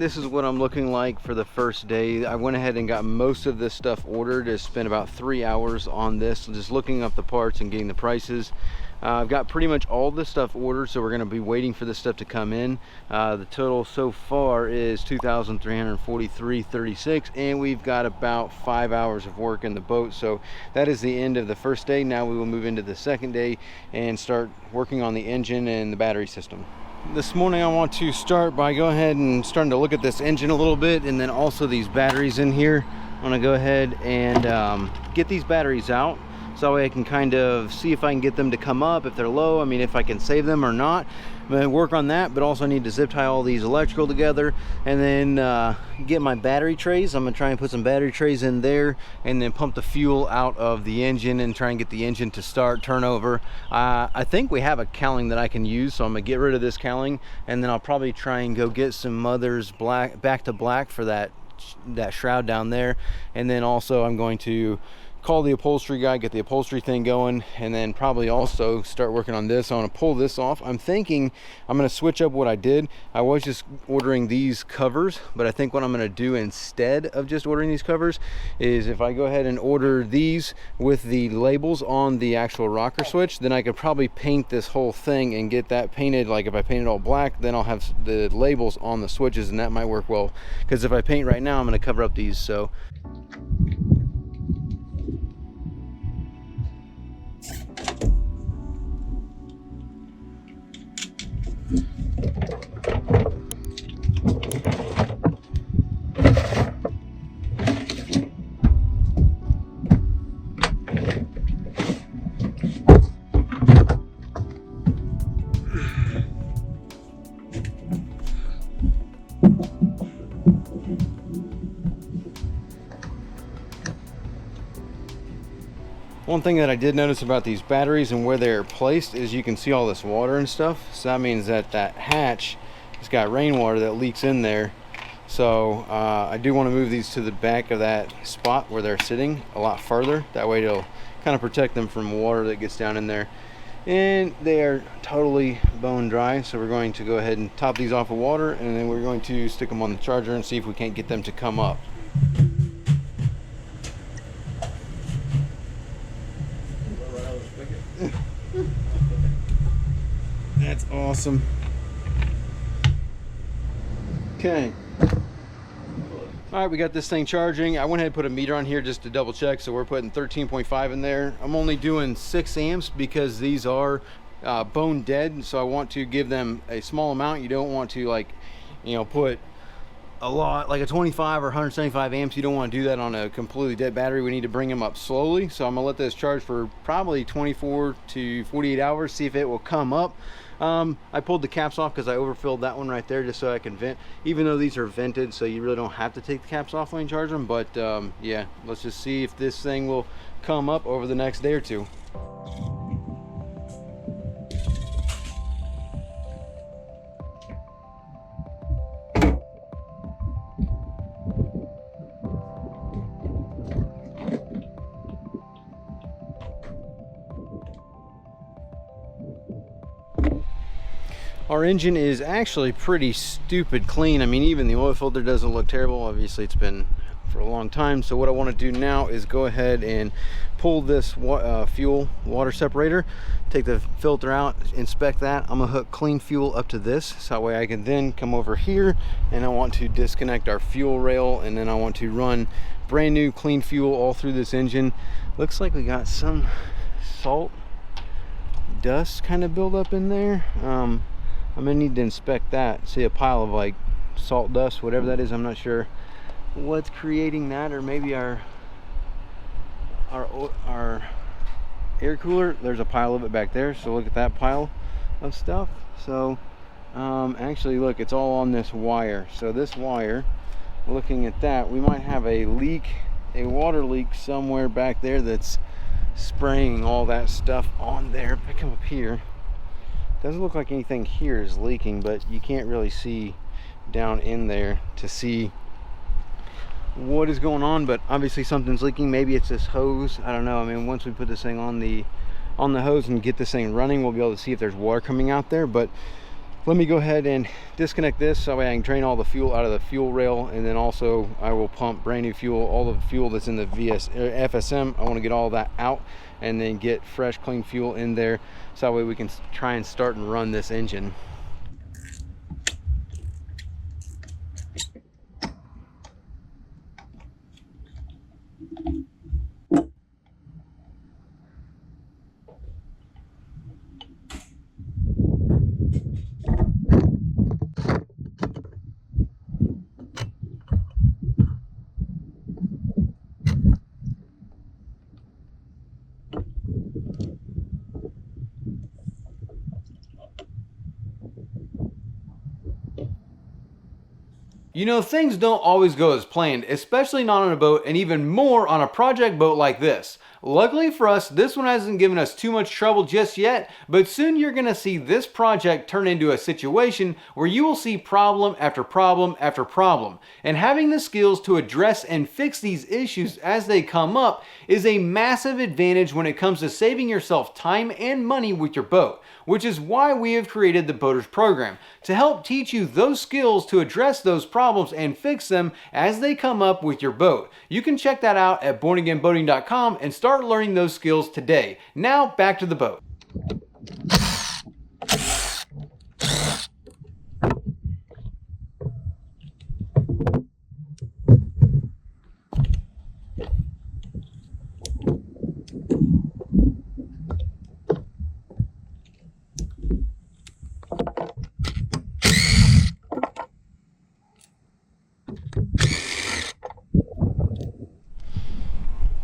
this is what I'm looking like for the first day. I went ahead and got most of this stuff ordered. I spent about 3 hours on this, just looking up the parts and getting the prices. I've got pretty much all this stuff ordered, so we're going to be waiting for this stuff to come in. The total so far is $2,343.36, and we've got about 5 hours of work in the boat. So that is the end of the first day. Now we will move into the second day and start working on the engine and the battery system. This morning I want to start by go ahead and starting to look at this engine a little bit, and then also these batteries in here. I want to go ahead and get these batteries out, so that way I can kind of see if I can get them to come up, if they're low, I mean if I can save them or not. I'm going to work on that, but also I need to zip tie all these electrical together, and then get my battery trays. I'm going to try and put some battery trays in there, and then pump the fuel out of the engine and try and get the engine to start, turn over. I think we have a cowling that I can use, so I'm going to get rid of this cowling, and then I'll probably try and go get some Mother's black, back to black for that shroud down there. And then also I'm going to call the upholstery guy, get the upholstery thing going, and then probably also start working on this. I want to pull this off. I'm thinking I'm going to switch up what I did. I was just ordering these covers, but I think what I'm going to do instead of just ordering these covers is if I go ahead and order these with the labels on the actual rocker switch, then I could probably paint this whole thing and get that painted. Like if I paint it all black, then I'll have the labels on the switches, and that might work well, because if I paint right now I'm going to cover up these. So one thing that I did notice about these batteries and where they're placed is you can see all this water and stuff. So that means that that hatch has got rainwater that leaks in there. So I do want to move these to the back of that spot where they're sitting a lot further. That way it'll kind of protect them from water that gets down in there. And they are totally bone dry. So we're going to go ahead and top these off with water, and then we're going to stick them on the charger and see if we can't get them to come up. That's awesome. Okay. All right, we got this thing charging. I went ahead and put a meter on here just to double check. So we're putting 13.5 in there. I'm only doing 6 amps because these are bone dead. So I want to give them a small amount. You don't want to, like, you know, put a lot, like a 25 or 175 amps. You don't want to do that on a completely dead battery. We need to bring them up slowly. So I'm gonna let this charge for probably 24 to 48 hours, see if it will come up. I pulled the caps off because I overfilled that one right there just so I can vent, even though these are vented, so you really don't have to take the caps off when you charge them. But yeah, let's just see if this thing will come up over the next day or two. Our engine is actually pretty stupid clean. I mean, even the oil filter doesn't look terrible. Obviously it's been for a long time. So what I want to do now is go ahead and pull this fuel water separator, take the filter out, inspect that. I'm gonna hook clean fuel up to this, so that way I can then come over here and I want to disconnect our fuel rail, and then I want to run brand new clean fuel all through this engine. Looks like we got some salt dust kind of build up in there. I'm gonna need to inspect that. See a pile of like salt dust, whatever that is. I'm not sure what's creating that, or maybe our air cooler. There's a pile of it back there, so look at that pile of stuff. So actually look, it's all on this wire. So this wire, looking at that, we might have a leak, a water leak somewhere back there that's spraying all that stuff on there. If I come up here, doesn't look like anything here is leaking, but you can't really see down in there to see what is going on. But obviously something's leaking. Maybe it's this hose, I don't know. I mean, once we put this thing on the hose and get this thing running, we'll be able to see if there's water coming out there. But Let me go ahead and disconnect this so I can drain all the fuel out of the fuel rail, and then also I will pump brand new fuel, all the fuel that's in the FSM. I want to get all that out and then get fresh clean fuel in there so that way we can try and start and run this engine. You know, things don't always go as planned, especially not on a boat, and even more on a project boat like this. Luckily for us, this one hasn't given us too much trouble just yet, but soon you're going to see this project turn into a situation where you will see problem after problem after problem. And having the skills to address and fix these issues as they come up is a massive advantage when it comes to saving yourself time and money with your boat, which is why we have created the Boaters program, to help teach you those skills to address those problems and fix them as they come up with your boat. You can check that out at bornagainboating.com and start learning those skills today. Now back to the boat.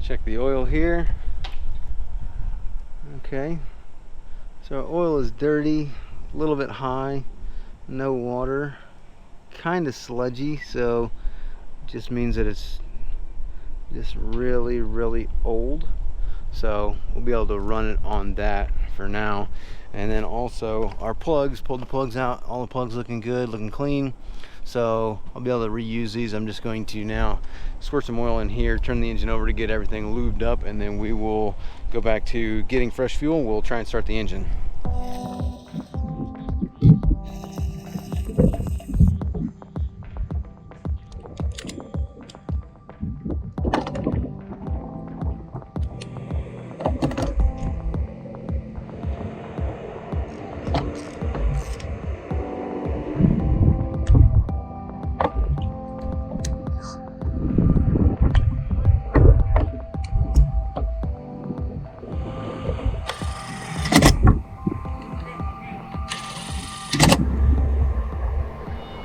Check the oil here. Okay, so oil is dirty, a little bit high, no water, kind of sludgy, so it just means that it's just really old. So we'll be able to run it on that for now. And then also our plugs, pulled the plugs out, all the plugs looking good, looking clean. So I'll be able to reuse these. I'm just going to now squirt some oil in here, turn the engine over to get everything lubed up, and then we will go back to getting fresh fuel. We'll try and start the engine.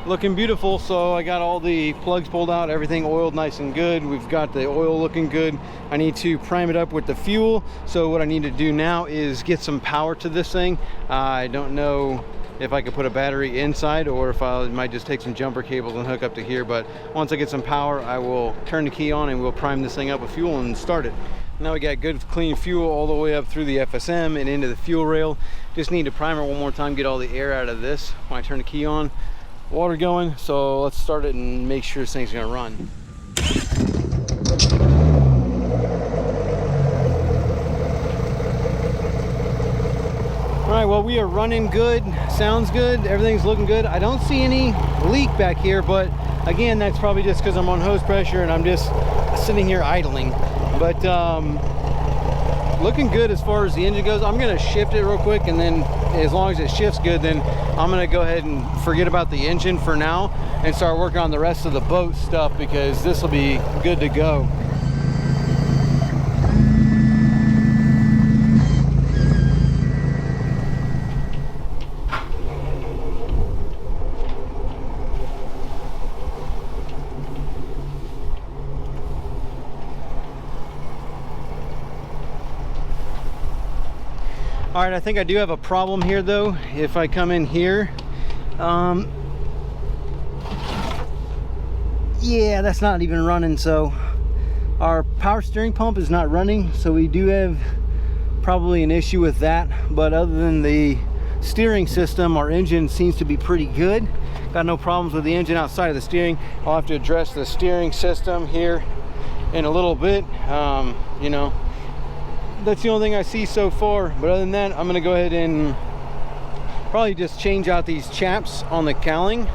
Looking beautiful. So I got all the plugs pulled out, everything oiled nice and good. We've got the oil looking good. I need to prime it up with the fuel. So what I need to do now is get some power to this thing. I don't know if I could put a battery inside or if I might just take some jumper cables and hook up to here, but once I get some power, I will turn the key on and we'll prime this thing up with fuel and start it. Now we got good clean fuel all the way up through the FSM and into the fuel rail. Just need to prime it one more time, get all the air out of this when I turn the key on. Water going, so let's start it and make sure this thing's gonna run. All right, well, we are running good, sounds good, everything's looking good. I don't see any leak back here, but again, that's probably just because I'm on hose pressure and I'm just sitting here idling. But looking good as far as the engine goes. I'm gonna shift it real quick, and then as long as it shifts good, then I'm gonna go ahead and forget about the engine for now and start working on the rest of the boat stuff, because this will be good to go. All right, I think I do have a problem here though. If I come in here, yeah, that's not even running. So our power steering pump is not running. So we do have probably an issue with that. But other than the steering system, our engine seems to be pretty good. Got no problems with the engine outside of the steering. I'll have to address the steering system here in a little bit. You know, that's the only thing I see so far. But other than that, I'm gonna go ahead and probably just change out these chaps on the cowling,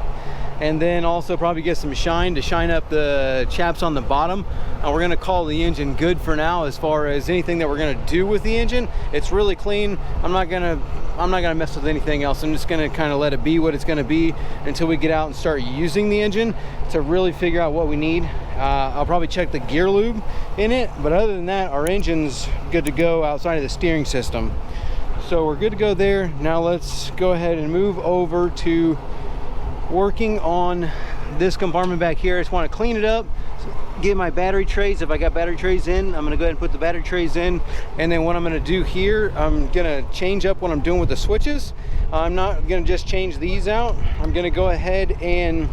and then also probably get some shine to shine up the chaps on the bottom. We're gonna call the engine good for now. As far as anything that we're gonna do with the engine, it's really clean. I'm not gonna mess with anything else. I'm just gonna kind of let it be what it's gonna be until we get out and start using the engine to really figure out what we need. I'll probably check the gear lube in it, but other than that, our engine's good to go outside of the steering system. So we're good to go there. Now let's go ahead and move over to working on this compartment back here. I just want to clean it up, get my battery trays. If I got battery trays in, I'm going to go ahead and put the battery trays in. And then what I'm going to do here, I'm going to change up what I'm doing with the switches. I'm not going to just change these out. I'm going to go ahead and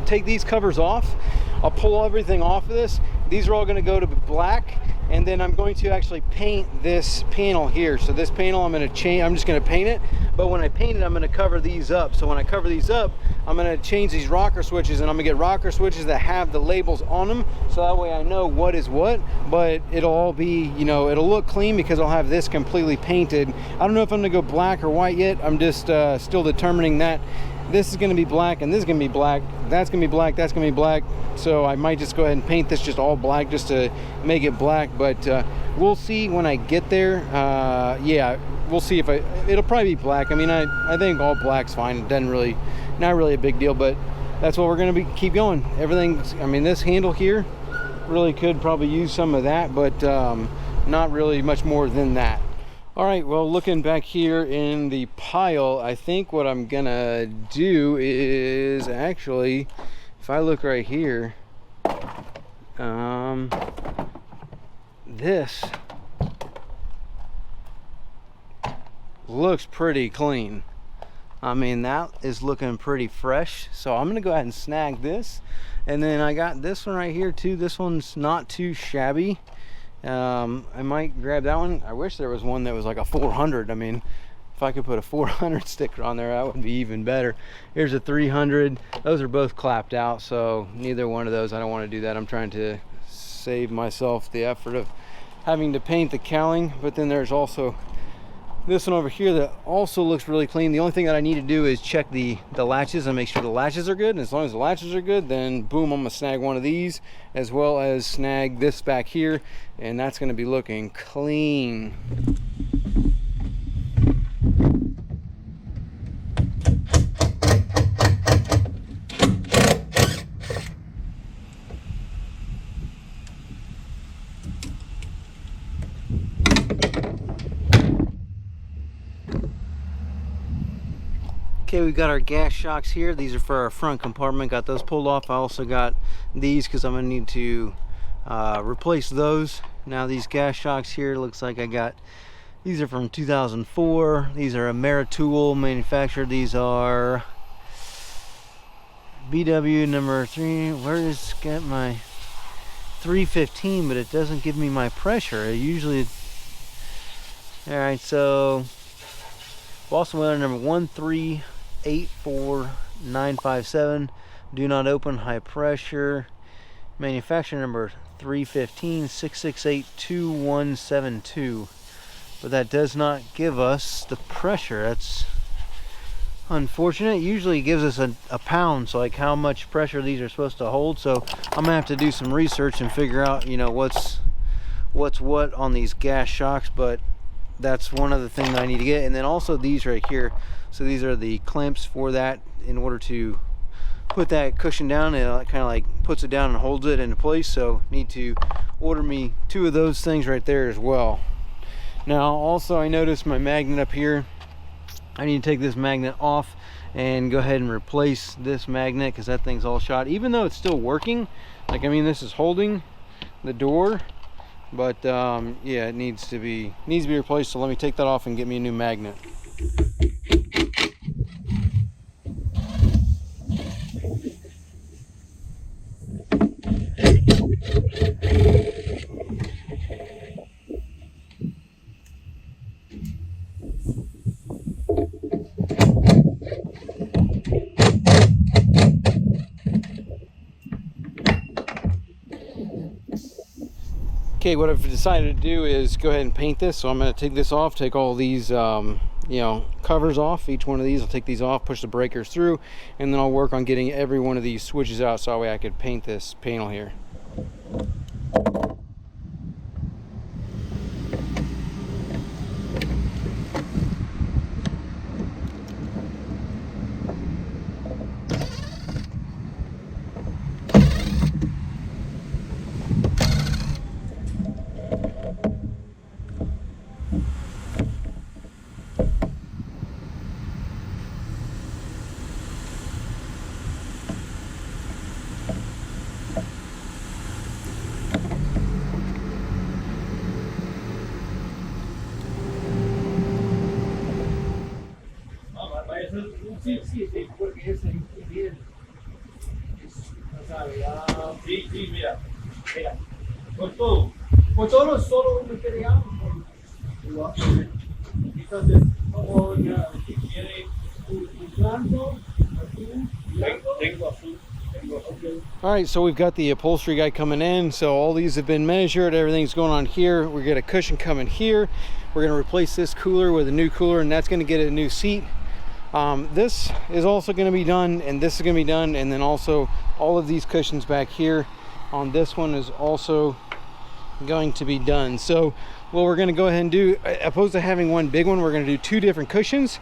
take these covers off. I'll pull everything off of this. These are all going to go to black, and then I'm going to actually paint this panel here. So this panel I'm just going to paint it, but when I paint it, I'm going to cover these up. So when I cover these up, I'm going to change these rocker switches, and I'm going to get rocker switches that have the labels on them, so that way I know what is what. But it'll all be, you know, it'll look clean because I'll have this completely painted. I don't know if I'm going to go black or white yet. I'm just still determining that. This is going to be black, and this is going to be black. That's going to be black. That's going to be black. So I might just go ahead and paint this just all black just to make it black. But we'll see when I get there. Yeah, we'll see if it'll probably be black. I mean, I think all black's fine. It doesn't really, not really a big deal. But that's what we're going to keep going. Everything's, I mean, this handle here really could probably use some of that, but not really much more than that. All right, well, looking back here in the pile, I think what I'm gonna do is actually, if I look right here, this looks pretty clean. I mean, that is looking pretty fresh. So I'm gonna go ahead and snag this. And then I got this one right here too. This one's not too shabby. I might grab that one. I wish there was one that was like a 400. I mean, if I could put a 400 sticker on there, that would be even better. Here's a 300. Those are both clapped out, so neither one of those, I don't want to do that. I'm trying to save myself the effort of having to paint the cowling. But then there's also this one over here that also looks really clean. The only thing that I need to do is check the latches and make sure the latches are good. And as long as the latches are good, then boom, I'm gonna snag one of these, as well as snag this back here, and that's gonna be looking clean. Okay, we've got our gas shocks here. These are for our front compartment. Got those pulled off. I also got these because I'm gonna need to replace those. Now these gas shocks here, looks like I got, these are from 2004. These are Ameritool manufactured. These are BW number 3. Where is get my 315? But it doesn't give me my pressure. It usually. All right, so Boston weather number 1384957. Do not open, high pressure. Manufacturer number 315 6682172. But that does not give us the pressure. That's unfortunate. Usually it gives us a pound, so like how much pressure these are supposed to hold. So I'm gonna have to do some research and figure out, you know, what's what on these gas shocks. But that's one other thing that I need to get. And then also these right here. So these are the clamps for that, in order to put that cushion down. It kind of like puts it down and holds it into place. So need to order me 2 of those things right there as well. Now also I noticed my magnet up here. I need to take this magnet off and go ahead and replace this magnet, because that thing's all shot, even though it's still working. Like, I mean, this is holding the door, but yeah, it needs to be replaced. So let me take that off and get me a new magnet. Okay, what I've decided to do is go ahead and paint this. So I'm going to take this off, take all these covers off. Each one of these, I'll take these off, push the breakers through, and then I'll work on getting every one of these switches out so that way I could paint this panel here. Sí, mira, con todo solo un material, entonces como ya quiere un blanco, tengo azul. All right, so we've got the upholstery guy coming in. So all these have been measured, everything's going on here. We get a cushion coming here. We're going to replace this cooler with a new cooler, and that's going to get a new seat. This is also going to be done, and this is going to be done, and then also all of these cushions back here on this one is also going to be done. So what we're going to go ahead and do, opposed to having one big one, we're going to do two different cushions,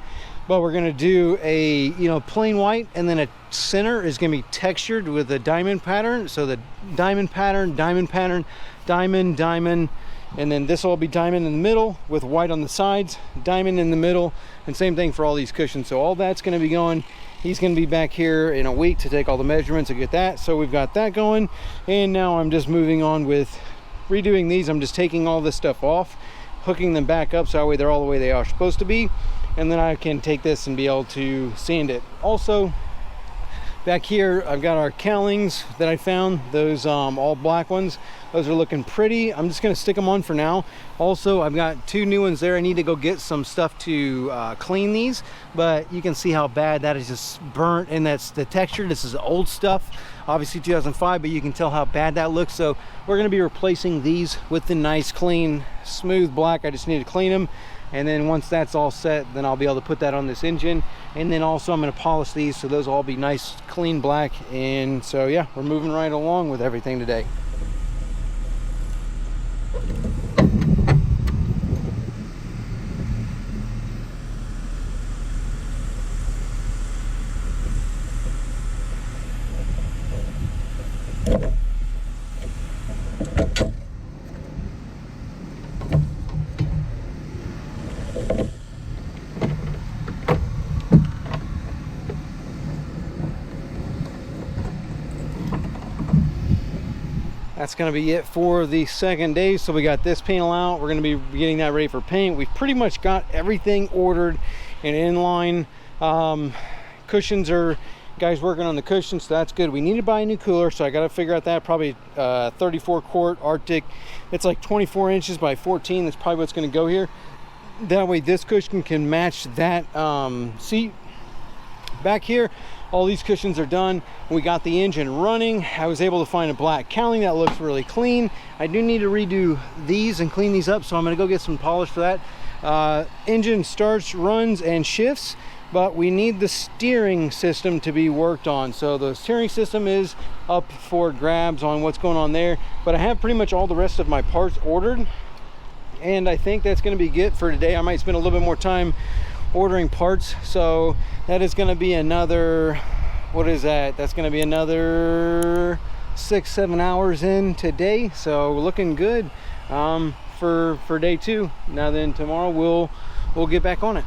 but we're going to do a plain white, and then a center is going to be textured with a diamond pattern. So the diamond pattern, diamond pattern, diamond, diamond, and then this will all be diamond in the middle with white on the sides, diamond in the middle, and same thing for all these cushions. So all that's going to be going. He's going to be back here in a week to take all the measurements and get that. So we've got that going, and now I'm just moving on with redoing these. I'm just taking all this stuff off, hooking them back up so that way they're all the way they are supposed to be, and then I can take this and be able to sand it. Also back here I've got our cowlings that I found, those all black ones. Those are looking pretty. I'm just going to stick them on for now. Also, I've got two new ones there. I need to go get some stuff to clean these, but you can see how bad that is just burnt, and that's the texture. This is old stuff, obviously 2005, but you can tell how bad that looks. So we're going to be replacing these with the nice, clean, smooth black. I just need to clean them, and then once that's all set, then I'll be able to put that on this engine. And then also I'm going to polish these, so those will all be nice, clean black. And so yeah, we're moving right along with everything today. That's going to be it for the second day. So we got this panel out. We're going to be getting that ready for paint. We've pretty much got everything ordered and in line. Cushions are, guys working on the cushions, so that's good. We need to buy a new cooler, so I got to figure out that. Probably 34 quart Arctic. It's like 24 inches by 14. That's probably what's going to go here. That way this cushion can match that seat. Back here, all these cushions are done. We got the engine running. I was able to find a black cowling that looks really clean. I do need to redo these and clean these up, so I'm going to go get some polish for that. Engine starts, runs, and shifts, but we need the steering system to be worked on. So the steering system is up for grabs on what's going on there, but I have pretty much all the rest of my parts ordered, and I think that's going to be it for today. I might spend a little bit more time ordering parts, so that is going to be another, what is that, that's going to be another 6-7 hours in today. So looking good for day 2. Now then tomorrow we'll get back on it.